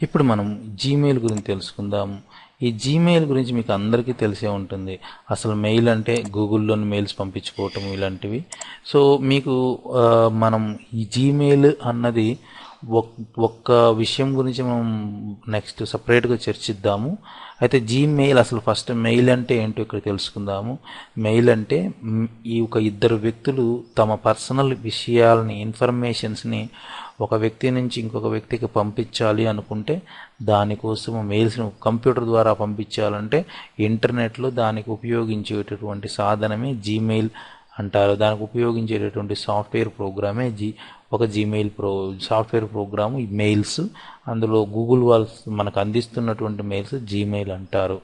ఇప్పుడు మనం జీమెయిల్ గురించి తెలుసుకుందాం. ఈ జీమెయిల్ గురించి మీకు అందరికీ తెలిసే ఉంటుంది. అసలు మెయిల్ అంటే గూగుల్లోని మెయిల్స్ పంపించుకోవటం ఇలాంటివి. సో మీకు మనం ఈ జీమెయిల్ అన్నది ఒక్క విషయం గురించి మనం నెక్స్ట్ సపరేట్గా చర్చిద్దాము. అయితే జీమెయిల్ అసలు ఫస్ట్ మెయిల్ అంటే ఏంటో ఇక్కడ తెలుసుకుందాము. మెయిల్ అంటే ఈ ఇద్దరు వ్యక్తులు తమ పర్సనల్ విషయాలని ఇన్ఫర్మేషన్స్ని ఒక వ్యక్తి నుంచి ఇంకొక వ్యక్తికి పంపించాలి అనుకుంటే దానికోసం మెయిల్స్ను కంప్యూటర్ ద్వారా పంపించాలంటే ఇంటర్నెట్లో దానికి ఉపయోగించేటటువంటి సాధనమే జీమెయిల్ అంటారు. దానికి ఉపయోగించేటటువంటి సాఫ్ట్వేర్ ప్రోగ్రామే ఒక జీమెయిల్ సాఫ్ట్వేర్ ప్రోగ్రాము ఈ మెయిల్స్. అందులో గూగుల్ వాళ్ళు మనకు అందిస్తున్నటువంటి మెయిల్స్ జీమెయిల్ అంటారు.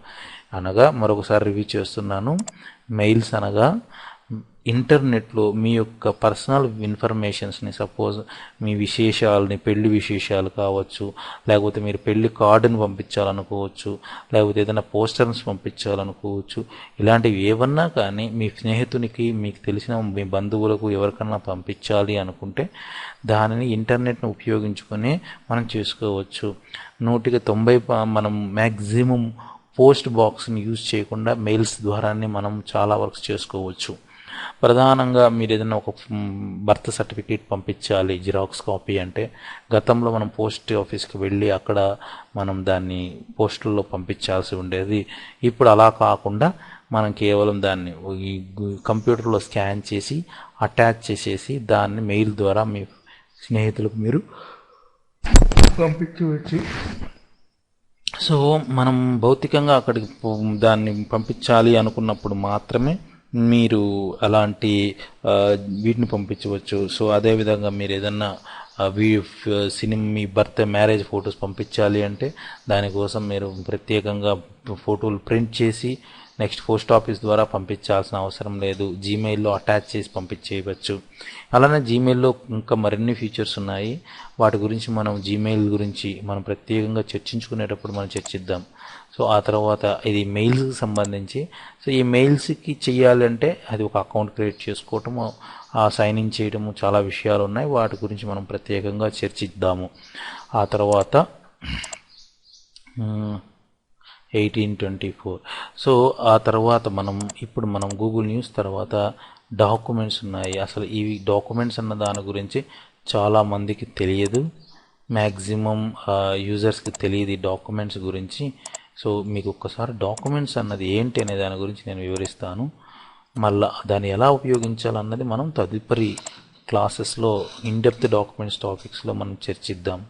అనగా మరొకసారి రివ్యూ చేస్తున్నాను. మెయిల్స్ అనగా ఇంటర్నెట్లో మీ యొక్క పర్సనల్ ఇన్ఫర్మేషన్స్ని, సపోజ్ మీ విశేషాలని, పెళ్లి విశేషాలు కావచ్చు, లేకపోతే మీరు పెళ్లి కార్డుని పంపించాలనుకోవచ్చు, లేకపోతే ఏదైనా పోస్టర్స్ పంపించాలనుకోవచ్చు. ఇలాంటివి ఏమన్నా కానీ మీ స్నేహితునికి, మీకు తెలిసిన మీ బంధువులకు ఎవరికన్నా పంపించాలి అనుకుంటే దానిని ఇంటర్నెట్ను ఉపయోగించుకొని మనం చేసుకోవచ్చు. 190 మనం మ్యాక్సిమం పోస్ట్ బాక్స్ని యూజ్ చేయకుండా మెయిల్స్ ద్వారానే మనం చాలా వర్క్స్ చేసుకోవచ్చు. ప్రధానంగా మీరు ఏదైనా ఒక బర్త్ సర్టిఫికేట్ పంపించాలి జిరాక్స్ కాపీ అంటే, గతంలో మనం పోస్ట్ ఆఫీస్కి వెళ్ళి అక్కడ మనం దాన్ని పోస్టుల్లో పంపించాల్సి ఉండేది. ఇప్పుడు అలా కాకుండా మనం కేవలం దాన్ని ఈ కంప్యూటర్లో స్కాన్ చేసి అటాచ్ చేసేసి దాన్ని మెయిల్ ద్వారా మీ స్నేహితులకు మీరు పంపించవచ్చు. సో మనం భౌతికంగా అక్కడికి దాన్ని పంపించాలి అనుకున్నప్పుడు మాత్రమే మీరు అలాంటి వీటిని పంపించవచ్చు. సో అదేవిధంగా మీరు ఏదన్నా మీ బర్త్ మ్యారేజ్ ఫొటోస్ పంపించాలి అంటే దానికోసం మీరు ప్రత్యేకంగా ఫోటోలు ప్రింట్ చేసి నెక్స్ట్ పోస్ట్ ఆఫీస్ ద్వారా పంపించాల్సిన అవసరం లేదు. జీమెయిల్లో అటాచ్ చేసి పంపించేయవచ్చు. అలానే జీమెయిల్లో ఇంకా మరిన్ని ఫీచర్స్ ఉన్నాయి. వాటి గురించి మనం జీమెయిల్ గురించి మనం ప్రత్యేకంగా చర్చించుకునేటప్పుడు మనం చర్చిద్దాం. సో ఆ తర్వాత ఇది మెయిల్స్కి సంబంధించి. సో ఈ మెయిల్స్కి చేయాలంటే అది ఒక అకౌంట్ క్రియేట్ చేసుకోవటము, ఆ సైన్ ఇన్ చేయడము, చాలా విషయాలు ఉన్నాయి. వాటి గురించి మనం ప్రత్యేకంగా చర్చిద్దాము. ఆ తర్వాత 1824. సో ఆ తర్వాత ఇప్పుడు మనం గూగుల్ న్యూస్ తర్వాత డాక్యుమెంట్స్ ఉన్నాయి. అసలు ఈ డాక్యుమెంట్స్ అన్న దాని గురించి చాలామందికి తెలియదు, మ్యాక్సిమం యూజర్స్కి తెలియదు ఈ డాక్యుమెంట్స్ గురించి. సో మీకు ఒక్కసారి డాక్యుమెంట్స్ అన్నది ఏంటి అనే దాని గురించి నేను వివరిస్తాను. మళ్ళీ దాన్ని ఎలా ఉపయోగించాలన్నది మనం తదుపరి క్లాసెస్లో ఇన్డెప్త్ డాక్యుమెంట్స్ టాపిక్స్లో మనం చర్చిద్దాం.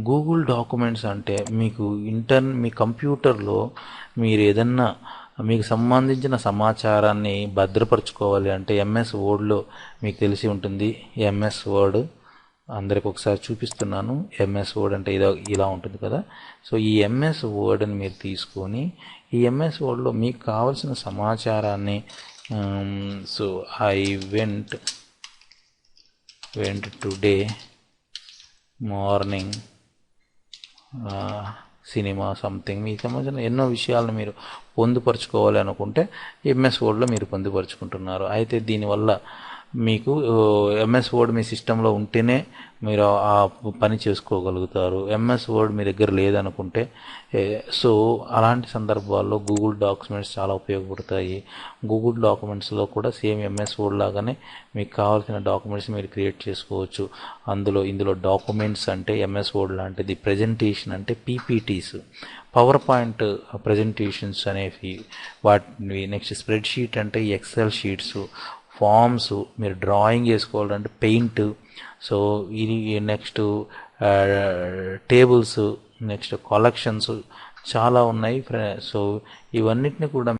గూగుల్ డాక్యుమెంట్స్ అంటే మీ కంప్యూటర్లో మీరు ఏదన్నా మీకు సంబంధించిన సమాచారాన్ని భద్రపరచుకోవాలి అంటే ఎంఎస్ వర్డ్లో మీకు తెలిసి ఉంటుంది. ఎంఎస్ వర్డ్ అందరికి ఒకసారి చూపిస్తున్నాను. ఎంఎస్ వర్డ్ అంటే ఇలా ఉంటుంది కదా. సో ఈ ఎంఎస్ వర్డ్ని మీరు తీసుకొని ఈ ఎంఎస్ వర్డ్లో మీకు కావాల్సిన సమాచారాన్ని so I went today morning cinema something, మీకు సంబంధించిన ఎన్నో విషయాలను మీరు పొందుపరుచుకోవాలి అనుకుంటే ఎంఎస్ వర్డ్లో మీరు పొందుపరుచుకుంటున్నారు. అయితే దీనివల్ల మీకు ఎంఎస్ వర్డ్ మీ సిస్టంలో ఉంటేనే మీరు ఆ పని చేసుకోగలుగుతారు. ఎంఎస్ వర్డ్ మీ దగ్గర లేదనుకుంటే సో అలాంటి సందర్భాల్లో గూగుల్ డాక్యుమెంట్స్ చాలా ఉపయోగపడతాయి. గూగుల్ డాక్యుమెంట్స్లో కూడా సేమ్ ఎంఎస్ వర్డ్ లాగానే మీకు కావాల్సిన డాక్యుమెంట్స్ మీరు క్రియేట్ చేసుకోవచ్చు. ఇందులో డాక్యుమెంట్స్ అంటే ఎంఎస్ వర్డ్ లాంటిది, ప్రజెంటేషన్ అంటే పీపీటీస్, పవర్ పాయింట్ ప్రజెంటేషన్స్ అనేవి వాటిని, నెక్స్ట్ స్ప్రెడ్ షీట్ అంటే ఎక్సెల్ షీట్స్, ఫామ్స్, మీరు డ్రాయింగ్ చేసుకోవాలంటే పెయింట్, సో ఇది నెక్స్ట్ టేబుల్స్, నెక్స్ట్ కలెక్షన్స్ చాలా ఉన్నాయి. సో ఇవన్నిటిని కూడా